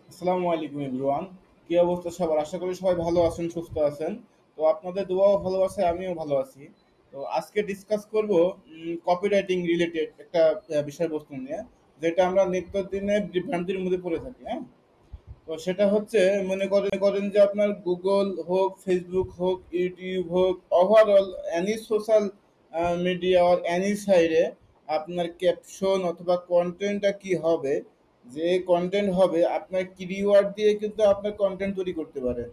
আসসালামু আলাইকুম এভরিওয়ান। কি অবস্থা সবার? আশা করি সবাই ভালো আছেন, সুস্থ আছেন। তো আপনাদের দোয়া ও ভালোবাসায় আমিও ভালো আছি। তো আজকে ডিসকাস করব কপিরাইটিং রিলেটেড একটা বিষয়বস্তু নিয়ে, যেটা আমরা নিত্যদিনে বিভ্রান্তির মধ্যে পড়ে থাকি, হ্যাঁ? তো সেটা হচ্ছে, মনে করেন যে আপনার গুগল হোক, ফেসবুক হোক, ইউটিউব হোক, overall any social media or any সাইডে আপনার ক্যাপশন অথবা কন্টেন্টটা কি হবে, যে কন্টেন্ট হবে আপনার কিওয়ার্ড দিয়ে কিন্তু আপনার কন্টেন্ট তৈরি করতে পারেন।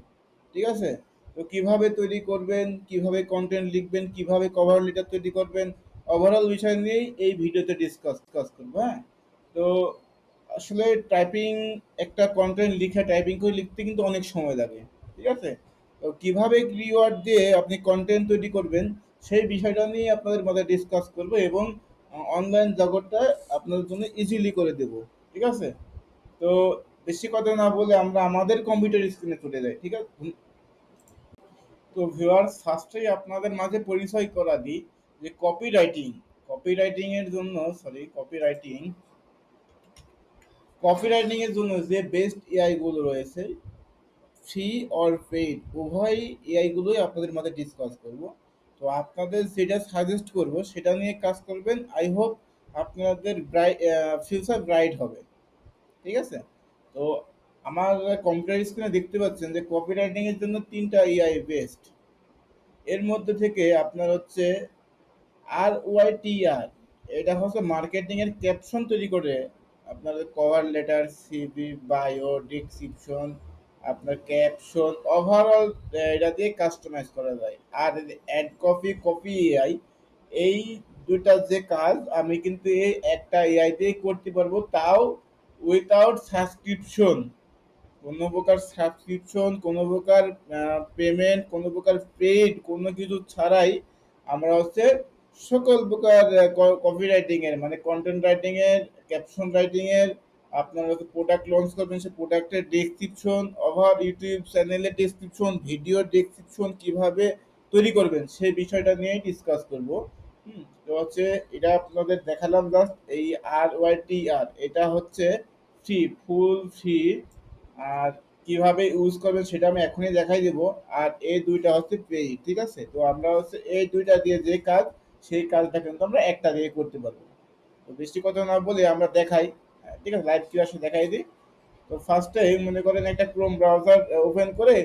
ঠিক আছে? তো কিভাবে তৈরি করবেন, কিভাবে কন্টেন্ট লিখবেন, কিভাবে কভার লেটার তৈরি করবেন, ওভারঅল বিষয় নিয়েই এই ভিডিওতে ডিসকাস করবো, হ্যাঁ? তো আসলে টাইপিং, একটা কন্টেন্ট লিখে টাইপিং করে লিখতে কিন্তু অনেক সময় লাগে। ঠিক আছে? তো কিভাবে কিওয়ার্ড দিয়ে আপনি কন্টেন্ট তৈরি করবেন সেই বিষয়টা নিয়ে আপনাদের মধ্যে ডিসকাস করব, এবং অনলাইন জগৎটা আপনাদের জন্য ইজিলি করে দেব। ঠিক আছে? তো বেশি কথা না বলে আমরা আমাদের কম্পিউটার স্ক্রিনে চলে যাই। ঠিক আছে? তো ভিউয়ার্স, ফার্স্টেই আপনাদের মাঝে পরিচয় করা দিই যে কপিরাইটিং এর জন্য, কপিরাইটিং এর জন্য যে বেস্ট এআই গুলো রয়েছে, ফ্রি অর পেইড, উভয় এআই গুলোই আপনাদের মাঝে ডিসকাস করব। তো আপনাদের যেটা সাজেস্ট করব সেটা নিয়ে কাজ করবেন। আই হোপ আপনাদের ফিউচার ব্রাইট হবে। ঠিক আছে? তো আমার কম্পিউটার স্ক্রিনে দেখতে পাচ্ছেন যে কপিরাইটিং এর জন্য তিনটা এআই বেস্ট। এর মধ্যে থেকে আপনার হচ্ছে RYTR, এটা হচ্ছে মার্কেটিং এর ক্যাপশন তৈরি করে আপনার cover letter, CV, bio, description, আপনার ক্যাপশন ওভারঅল এটা দিয়ে কাস্টমাইজ করা যায়। আর অ্যাড কপি এআই, এই দুইটা যে কাজ আমি কিন্তু এই একটা এআই দিয়ে করতে পারবো, তাও উইথাউট সাবস্ক্রিপশন। কোনো প্রকার সাবস্ক্রিপশন, কোনো প্রকার পেমেন্ট, কোনো প্রকার পেইড কোনো কিছু ছাড়াই আমরা হচ্ছে সকল প্রকার কপি রাইটিং এর, মানে কন্টেন্ট রাইটিং এর, ক্যাপশন রাইটিং এর, আপনার হচ্ছে প্রোডাক্ট লঞ্চ করবেন সে প্রোডাক্টের ডেসক্রিপশন, ওভার ইউটিউব চ্যানেলের ডেসক্রিপশন, ভিডিও ডেসক্রিপশন কিভাবে তৈরি করবেন সেই বিষয়টা নিয়েই ডিসকাস করব। তো হচ্ছে এটা আপনাদের দেখালাম জাস্ট এই RYTR, এটা হচ্ছে ফ্রি, ফুল ফ্রি। আর কিভাবে ইউজ করবেন সেটা আমি এখনই দেখাই দেব। আর এই দুইটা হচ্ছে পেইড। ঠিক আছে? তো আমরা হচ্ছে এই দুইটা দিয়ে যে কাজ, সেই কাজটা কিন্তু আমরা একটা দিয়ে করতে পারবো। তো বেশি কথা না বলে আমরা দেখাই। ঠিক আছে, লাইভ কি আসলে দেখাই দিই। তো ফার্স্টে মনে করেন একটা ক্রোম ব্রাউজার ওপেন করে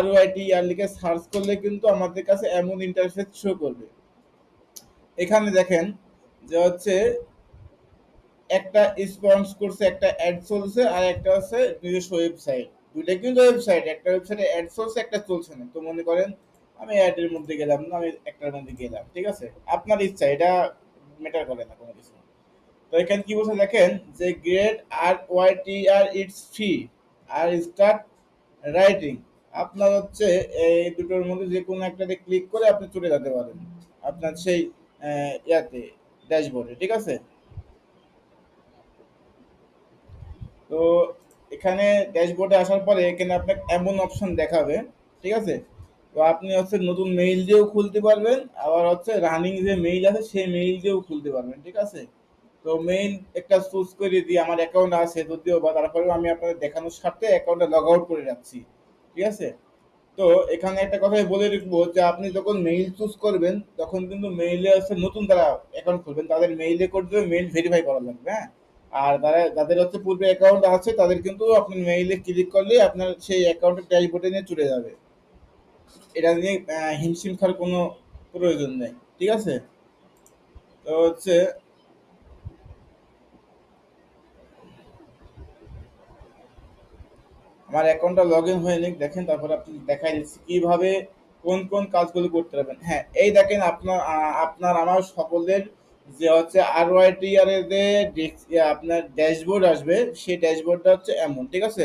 RYTR লিখে সার্চ করলে কিন্তু আমাদের কাছে এমন ইন্টারফেস শো করবে। এখানে দেখেন যে হচ্ছে একটা স্পন্স করছে, একটা অ্যাড চলছে, আর একটা হচ্ছে নিজস্ব ওয়েবসাইট। দুইটা কিন্তু ওয়েবসাইট, একটা ওয়েবসাইটে অ্যাড চলছে, একটা চলছে না। তো মনে করেন আমি অ্যাডের মধ্যে গেলাম না, আমি একটার মধ্যে গেলাম। ঠিক আছে? আপনার ইচ্ছা, এটা ম্যাটার করে না কোনো কিছু। তো এখানে কি বলছে দেখেন যে গ্রেড RYTR ইটস ফ্রি আর স্টার্ট রাইটিং। আপনার হচ্ছে এই দুটোর মধ্যে যে কোনো একটাতে ক্লিক করে আপনি চলে যেতে পারেন আপনার সেই ইয়াতে, ড্যাশবোর্ডে। ঠিক আছে? তো এখানে ড্যাশবোর্ডে আসার পরে এখানে আপনাকে এমন অপশন দেখাবে। ঠিক আছে? তো আপনি হচ্ছে নতুন মেইল দিয়েও খুলতে পারবেন, আবার হচ্ছে রানিং যে মেইল আছে সেই মেইল দিয়েও খুলতে পারবেন। ঠিক আছে? তো মেইল একটা চুজ করে দিয়ে আমার অ্যাকাউন্ট আছে যদিও, বা তারপরেও আমি আপনাদের দেখানোর স্বার্থে অ্যাকাউন্টটা লগ আউট করে রাখছি। ঠিক আছে? তো এখানে একটা কথাই বলে রাখবো যে আপনি যখন মেইল চুজ করবেন তখন কিন্তু মেইলে হচ্ছে নতুন যারা অ্যাকাউন্ট খুলবেন তাদের মেইলে করতে হবে, মেইল ভেরিফাই করা লাগবে, হ্যাঁ? আর যারা যাদের হচ্ছে পূর্বে অ্যাকাউন্ট আছে তাদের কিন্তু আপনি মেইলে ক্লিক করলে আপনার সেই অ্যাকাউন্টের ড্যাশবোর্ডে নিয়ে চলে যাবে। এটা নিয়ে হিমশিম খাওয়ার কোনো প্রয়োজন নেই। ঠিক আছে? তো হচ্ছে আমার অ্যাকাউন্টটা লগ ইন হয়ে নিক, দেখেন, তারপর আপনি দেখাই দিচ্ছি কিভাবে কোন কোন কাজগুলো করতে পারবেন। হ্যাঁ, এই দেখেন আপনার আমার সকলের যে হচ্ছে RYTR এর যে আপনার ড্যাশবোর্ড আসবে, সেই ড্যাশবোর্ডটা হচ্ছে এমন। ঠিক আছে?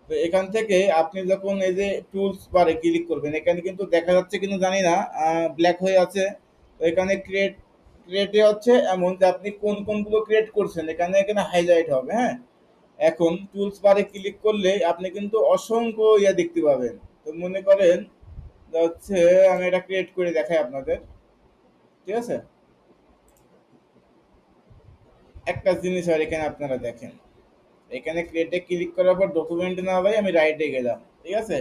তো এখান থেকে আপনি যখন এই যে টুলস বারে ক্লিক করবেন, এখানে কিন্তু দেখা যাচ্ছে কিন্তু জানি না, ব্ল্যাক হয়ে আছে। তো এখানে ক্রিয়েটে হচ্ছে এমন যে আপনি কোন কোনগুলো ক্রিয়েট করছেন এখানে এখানে হাইলাইট হবে, হ্যাঁ? এখন টুলস বারে ক্লিক করলে আপনি কিন্তু অসংখ্য ইয়া দেখতে পাবেন। তো মনে করেন যে হচ্ছে আমি এটা ক্রিয়েট করে দেখাই আপনাদের। ঠিক আছে? একটা জিনিস আর এখানে আপনারা দেখেন, এখানে ক্রিয়েটে ক্লিক করার পর ডকুমেন্ট না ভাই আমি রাইটে গেলাম, ঠিক আছে।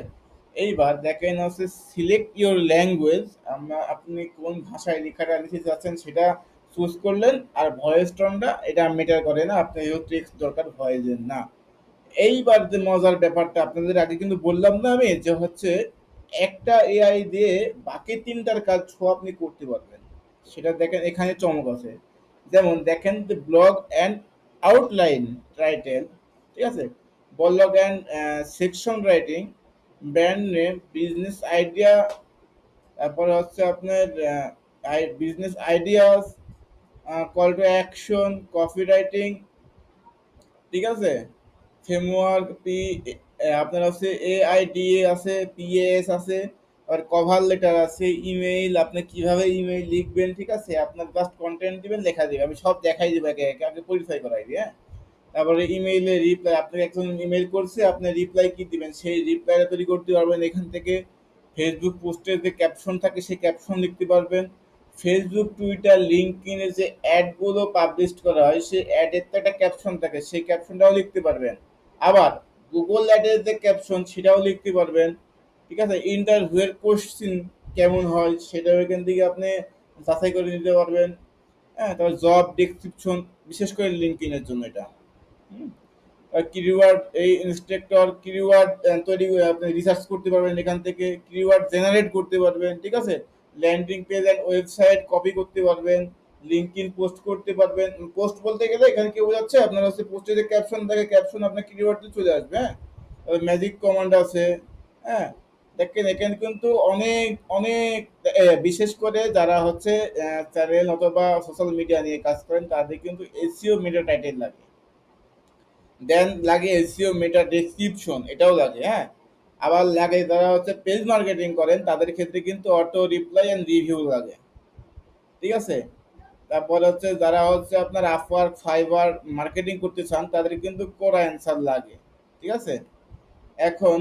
এইবার দেখেন হচ্ছে সিলেক্ট ইওর ল্যাঙ্গুয়েজ, আপনি কোন ভাষায় লেখাটা লিখে যাচ্ছেন সেটা চুজ করলেন। আর ভয়েস টোনটা এটা ম্যাটার করে না, আপনার টেক্সট দরকার ভয়েসের না। এইবার যে মজার ব্যাপারটা আপনাদের আগে কিন্তু বললাম না আমি, যে হচ্ছে একটা এআই দিয়ে বাকি তিনটার কাজ আপনি করতে পারবেন। সেটা দেখেন এখানে চমক আছে। যেমন দেখেন যে ব্লগ অ্যান্ড আউটলাইন টাইটেল, ঠিক আছে, blog and section writing, brand name, business idea, তারপরে হচ্ছে আপনার business ideas, call to action, copy writing, ঠিক আছে, ফ্রেমওয়ার্ক আপনার আছে AIDA আছে, PAS আছে, আর কভার লেটার আছে, ইমেইল, আপনি কিভাবে ইমেইল লিখবেন, ঠিক আছে, আপনার জাস্ট কন্টেন্ট দিবেন, লেখা দিবেন, আমি সব দেখাই দিব একে একে, আগে পরিচয় করাই দিই, হ্যাঁ। তারপরে ইমেইলে রিপ্লাই, আপনাকে একজন ইমেইল করছে, আপনি রিপ্লাই কি দিবেন সেই রিপ্লাইটা তৈরি করতে পারবেন এখান থেকে। ফেসবুক পোস্টের যে ক্যাপশন থাকে সেই ক্যাপশন লিখতে পারবেন। ফেসবুক, টুইটার, লিঙ্কডইনে যে অ্যাডগুলো পাবলিশ করা হয় সেই অ্যাডের তো একটা ক্যাপশন থাকে, সেই ক্যাপশনটাও লিখতে পারবেন। আবার গুগল অ্যাডের যে ক্যাপশন সেটাও লিখতে পারবেন, ঠিক আছে। ইন্টারভিউয়ের কোশ্চিন কেমন হয় সেটাও এখান থেকে আপনি যাচাই করে নিতে পারবেন, হ্যাঁ। তারপর জব ডেসক্রিপশন, বিশেষ করে লিঙ্কডইনের জন্য এটা, হুম। কিওয়ার্ড, এই ইনস্ট্রাক্টর কিওয়ার্ড তৈরি করে আপনি রিসার্চ করতে পারবেন এখান থেকে, কিওয়ার্ড জেনারেট করতে পারবেন, ঠিক আছে। Landing page and website copy করতে পারবেন, লিঙ্কইন পোস্ট করতে পারবেন। পোস্ট বলতে গেলে এখানে কি বোঝাচ্ছে, আপনার হচ্ছে পোস্টে যে ক্যাপশন থাকে ক্যাপশন আপনার কিওয়ার্ড দিয়ে চলে আসবে, হ্যাঁ। ম্যাজিক কমান্ড আছে, হ্যাঁ। দেখেন এখানে কিন্তু অনেক অনেক বিশেষ করে যারা হচ্ছে চ্যানেল অথবা সোশ্যাল মিডিয়া নিয়ে কাজ করেন তাদের কিন্তু এসইও মেটা টাইটেল লাগে, দেন লাগে এসইও মেটা ডেসক্রিপশন, এটাও লাগে, হ্যাঁ। আবার লাগে যারা হচ্ছে পেজ মার্কেটিং করেন তাদের ক্ষেত্রে কিন্তু অটো রিপ্লাই এন্ড রিভিউ লাগে, ঠিক আছে। তারপরে হচ্ছে যারা হচ্ছে আপনার আপওয়ার্ক, ফাইবার মার্কেটিং করতে চান তাদের কিন্তু কোর অ্যান্সার লাগে, ঠিক আছে। এখন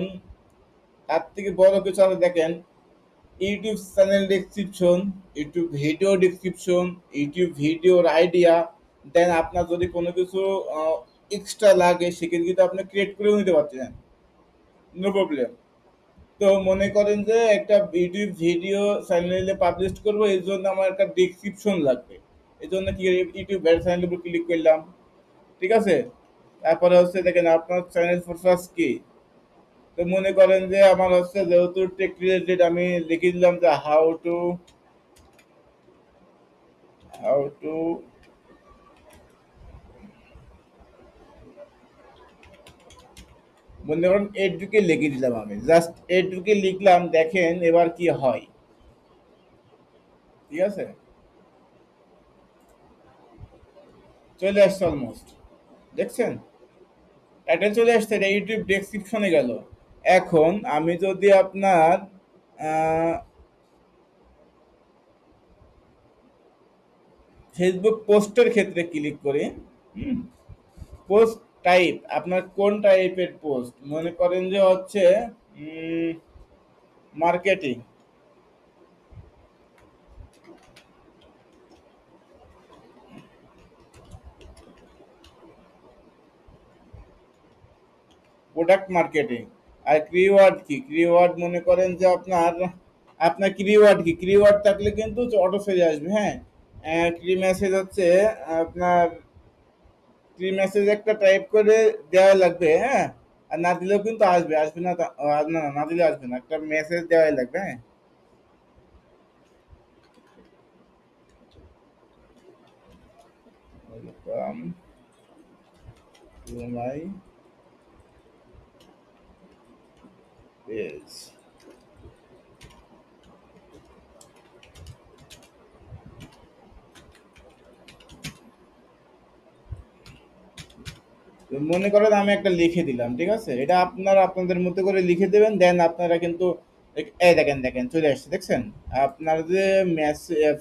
তার থেকে বড় কিছু আপনি দেখেন, YouTube channel description, YouTube video description, YouTube ভিডিওর আইডিয়া, দেন আপনার যদি কোনো কিছু এক্সট্রা লাগে সেক্ষেত্রে কিন্তু আপনি ক্রিয়েট করেও নিতে পারছেন, নো প্রবলেম। তো মনে করেন যে একটা ইউটিউব ভিডিও চ্যানেলে পাবলিশ করবো, এই জন্য আমার একটা ডেসক্রিপশন লাগবে। এই জন্য কি ইউটিউব চ্যানেলের উপর ক্লিক করলাম, ঠিক আছে। তারপরে হচ্ছে দেখেন আপনার চ্যানেল পারপাস কি। তো মনে করেন যে আমার হচ্ছে যেহেতু টেক রিলেটেড, আমি লিখে দিলাম যে হাউ টু মনে করেন এডুকে লিখে দিলাম, আমি জাস্ট এডুকে লিখলাম, দেখেন এবার কি হয়, ঠিক আছে, চলে আসছে অলমোস্ট, দেখছেন টাইটেল চলে আসছে, এটা ইউটিউব ডেসক্রিপশনে গেল। এখন আমি যদি আপনার ফেসবুক পোস্টের ক্ষেত্রে ক্লিক করি, হুম, পোস্ট টাইপ, আপনার কোন টাইপের পোস্ট, মনে করেন যে হচ্ছে মার্কেটিং, প্রোডাক্ট মার্কেটিং। আর কিওয়ার্ড কি, কিওয়ার্ড মনে করেন যে আপনার আপনার কিওয়ার্ড কি, কিওয়ার্ড থাকলে কিন্তু অটো চলে আসবে, হ্যাঁ। কি মেসেজ হচ্ছে আপনার, কি মেসেজ একটা টাইপ করে দেওয়া লাগবে, হ্যাঁ। আর না দিলেও কিন্তু আসবে, আসবে না না না, না দিলে আসবে না, একটা মেসেজ দেওয়াই লাগবে, হ্যাঁ। Welcome to my page. মনে করেন আমি একটা লিখে দিলাম, ঠিক আছে, এটা আপনারা আপনাদের মতো করে লিখে দেবেন, দেন আপনারা কিন্তু এই দেখেন দেখেন চলে আসছে, দেখছেন। আপনার যে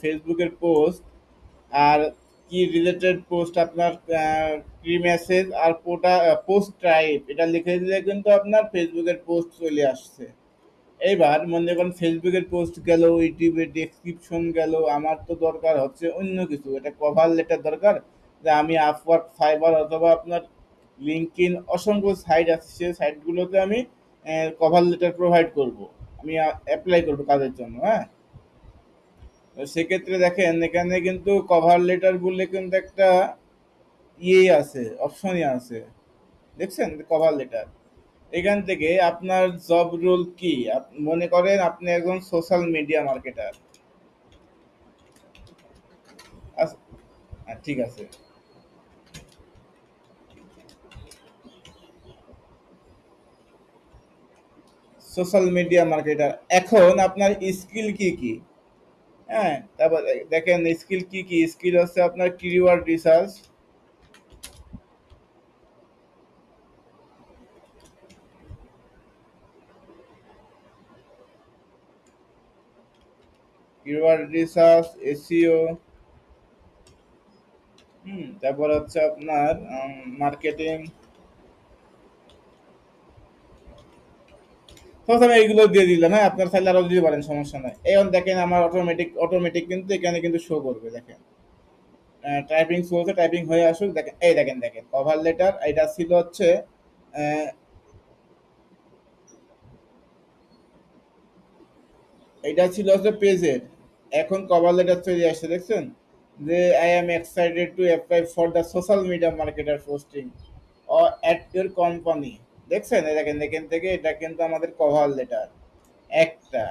ফেসবুকের পোস্ট আর কি রিলেটেড পোস্ট, আপনার কি মেসেজ আর পোস্ট টাইপ, এটা লিখে দিলে কিন্তু আপনার ফেসবুকের পোস্ট চলে আসছে। এইবার মনে করেন ফেসবুকের পোস্ট গেল, ইউটিউবের ডেসক্রিপশন গেল, আমার তো দরকার হচ্ছে অন্য কিছু, এটা কভার লেটার দরকার, যে আমি আপওয়ার্ক, ফাইবার অথবা আপনার লিঙ্কডইন অসংখ্য সাইট আছে, সেই সাইটগুলোতে আমি কভার লেটার প্রোভাইড করব, আমি অ্যাপ্লাই করব কাজের জন্য। হ্যাঁ, তো সেক্ষেত্রে দেখেন এখানে কিন্তু কভার লেটার বললে কিন্তু একটা ইয়ে আছে, অপশনই আছে, দেখছেন কভার লেটার। এখান থেকে আপনার জব রোল কি, মনে করেন আপনি একজন সোশ্যাল মিডিয়া মার্কেটার। ঠিক আছে, সোশ্যাল মিডিয়া মার্কেটার, এখন আপনার স্কিল কি কি? হ্যাঁ, তারপর দেখেন স্কিল কি কি, স্কিল হচ্ছে আপনার keyword research, keyword research, SEO, তারপর হচ্ছে আপনার মার্কেটিং। প্রথমে এইগুলো দিয়ে দিলাম, হ্যাঁ আপনার চাইলে আরো দিতে পারেন, সমস্যা নাই। এখন দেখেন আমার অটোমেটিক অটোমেটিক কিন্তু এখানে কিন্তু শো করবে, দেখেন টাইপিং চলছে, টাইপিং হয়ে আসুক। দেখেন এই দেখেন দেখেন কভার লেটার এটা ছিল হচ্ছে আহ, এটা ছিল হচ্ছে পেজের, এখন কভার লেটার চলে আসছে, দেখছেন যে I am excited to apply for the social media marketer posting at your company. দেখছেন এই দেখেন এখান থেকে এটা কিন্তু আমাদের কভার লেটার একটা।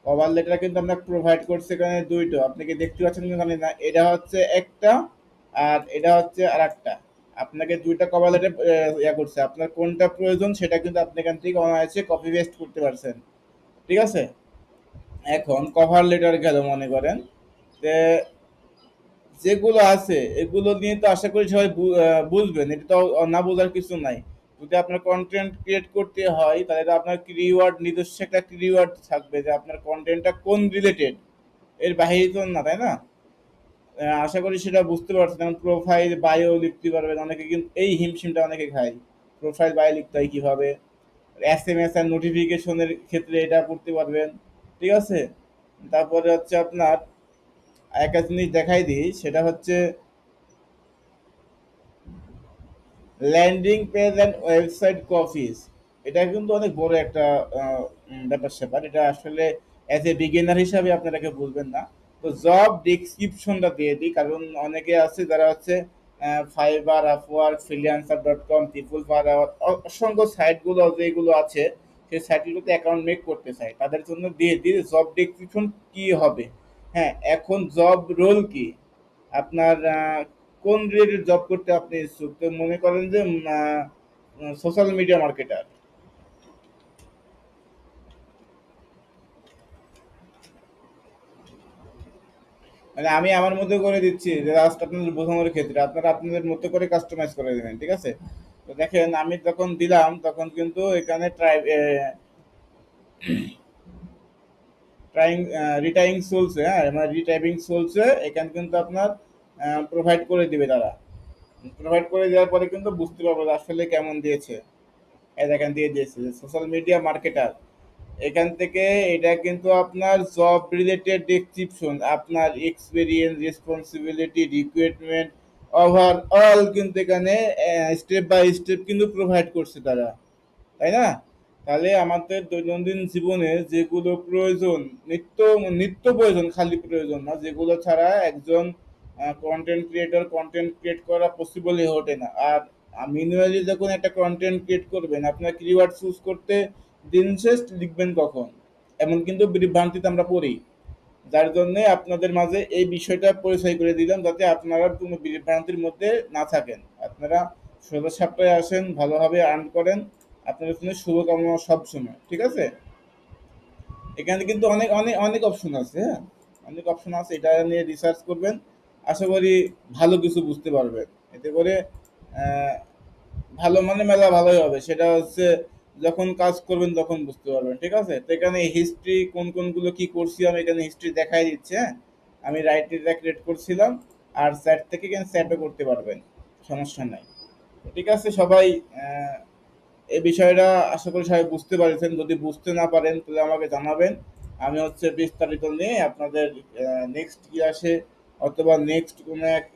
কভার লেটার কিন্তু আমরা প্রোভাইড করছি এখানে দুইটো, আপনি কি দেখতে পাচ্ছেন কি জানি না, এটা হচ্ছে একটা আর এটা হচ্ছে আর একটা। আপনাকে দুইটা কভার লেটার ইয়া করছে, আপনার কোনটা প্রয়োজন সেটা কিন্তু আপনি এখান থেকে অনায়াসে কপি পেস্ট করতে পারছেন, ঠিক আছে। এখন কভার লেটার গেল মনে করেন, যে যেগুলো আছে এগুলো নিয়ে তো আশা করি সবাই বুঝবেন, এটা তো না বোঝার কিছু নাই। যদি আপনার কন্টেন্ট ক্রিয়েট করতে হয় তাহলে তো আপনার কিওয়ার্ড, নিজস্ব একটা কিওয়ার্ড থাকবে যে আপনার কন্টেন্টটা কোন রিলেটেড, এর বাইরে তো না, তাই না? আশা করি সেটা বুঝতে পারছেন। যেমন প্রোফাইল বায়ো লিখতে পারবেন, অনেকে কিন্তু এই হিমশিমটা অনেকে খায়, প্রোফাইল বায়ো লিখতে হয় কিভাবে, এসএমএস আর নোটিফিকেশনের ক্ষেত্রে এটা করতে পারবেন, ঠিক আছে। তারপরে হচ্ছে আপনার একটা জিনিস দেখাই দিই, সেটা হচ্ছে landing page and website copies. এটা কিন্তু অনেক বড় একটা ব্যাপার স্যাপার, এটা আসলে অ্যাজ এ বিগিনার হিসাবে আপনারাকে বুঝবেন না। তো জব ডিসক্রিপশনটা দিয়ে দিই, কারণ অনেকে আছে যারা হচ্ছে Fiverr, Upwork, Freelancer dot com, People Per Hour, অসংখ্য সাইটগুলো যেগুলো আছে সেই সাইটগুলোতে অ্যাকাউন্ট মেক করতে চায়, তাদের জন্য দিয়ে দিই জব ডিসক্রিপশন কি হবে। হ্যাঁ, এখন জব রোল কি, আপনার কোন রিলেটেড জব করতে আপনি ইচ্ছুক, তো মনে করেন যে সোশ্যাল মিডিয়া মার্কেটার। মানে আমি আমার মতো করে দিচ্ছি যে জাস্ট আপনাদের বোঝানোর ক্ষেত্রে আপনারা আপনাদের মতো করে কাস্টমাইজ করে দেবেন, ঠিক আছে। তো দেখেন আমি যখন দিলাম তখন কিন্তু এখানে ট্রাই ট্রাইং রিটাইং চলছে, হ্যাঁ মানে রিটাইপিং চলছে, এখানে কিন্তু আপনার প্রোভাইড করে দিবে তারা। প্রোভাইড করে দেওয়ার পরে কিন্তু বুঝতে পারবো যে আসলে কেমন দিয়েছে। এই দেখেন দিয়ে দিয়েছে সোশ্যাল মিডিয়া মার্কেটার। এখান থেকে এটা কিন্তু আপনার জব রিলেটেড ডেসক্রিপশন, আপনার এক্সপেরিয়েন্স, রেসপন্সিবিলিটি, রিক্রুটমেন্ট, ওভারঅল কিন্তু এখানে স্টেপ বাই স্টেপ কিন্তু প্রোভাইড করছে তারা, তাই না? তাহলে আমাদের দৈনন্দিন জীবনে যেগুলো প্রয়োজন, নিত্য নিত্য প্রয়োজন, খালি প্রয়োজন না, যেগুলো ছাড়া একজন কন্টেন্ট ক্রিয়েটর কন্টেন্ট ক্রিয়েট করা পসিবলই ওঠে না। আর ম্যানুয়ালি যখন একটা কন্টেন্ট ক্রিয়েট করবেন, আপনার কিওয়ার্ড চুজ করতে দিন শেষ লিখবেন কখন, এমন কিন্তু বিভ্রান্তিতে আমরা পড়ি। যার জন্য আপনাদের মাঝে এই বিষয়টা পরিচয় করে দিলাম, যাতে আপনারা কোনো বিভ্রান্তির মধ্যে না থাকেন, আপনারা সোজা সাপটায় আসেন, ভালোভাবে আর্ন করেন। আপনাদের জন্য শুভকামনা সবসময়, ঠিক আছে। এখানে কিন্তু অনেক অনেক অনেক অপশন আছে, হ্যাঁ অনেক অপশন আছে, এটা নিয়ে রিসার্চ করবেন, আশা করি ভালো কিছু বুঝতে পারবেন। এতে করে আহ, ভালো মানে মেলা ভালোই হবে, সেটা হচ্ছে যখন কাজ করবেন তখন বুঝতে পারবেন, ঠিক আছে। তো এখানে হিস্ট্রি কোন কোনগুলো কি করছি আমি এখানে হিস্ট্রি দেখাই দিচ্ছে, হ্যাঁ। আমি রাইট ক্রিয়েট করছিলাম, আর স্যাট থেকে এখানে স্যাটও করতে পারবেন, সমস্যা নাই। ঠিক আছে সবাই, আহ, এই বিষয়টা আশা করি সবাই বুঝতে পারছেন। যদি বুঝতে না পারেন তাহলে আমাকে জানাবেন, আমি হচ্ছে বিস্তারিত নিয়ে আপনাদের নেক্সট ক্লাসে অথবা নেক্সট কোনো এক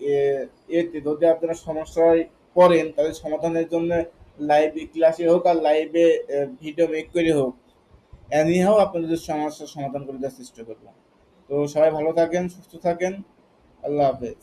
এতে যদি আপনার সমস্যা হয় পড়েন তাদের সমাধানের জন্য লাইভ ক্লাসে হোক আর লাইভে ভিডিও মেক করে হোক, এনিহাও আপনাদের সমস্যার সমাধান করে দেওয়ার চেষ্টা করব। তো সবাই ভালো থাকেন, সুস্থ থাকেন। আল্লাহ হাফেজ।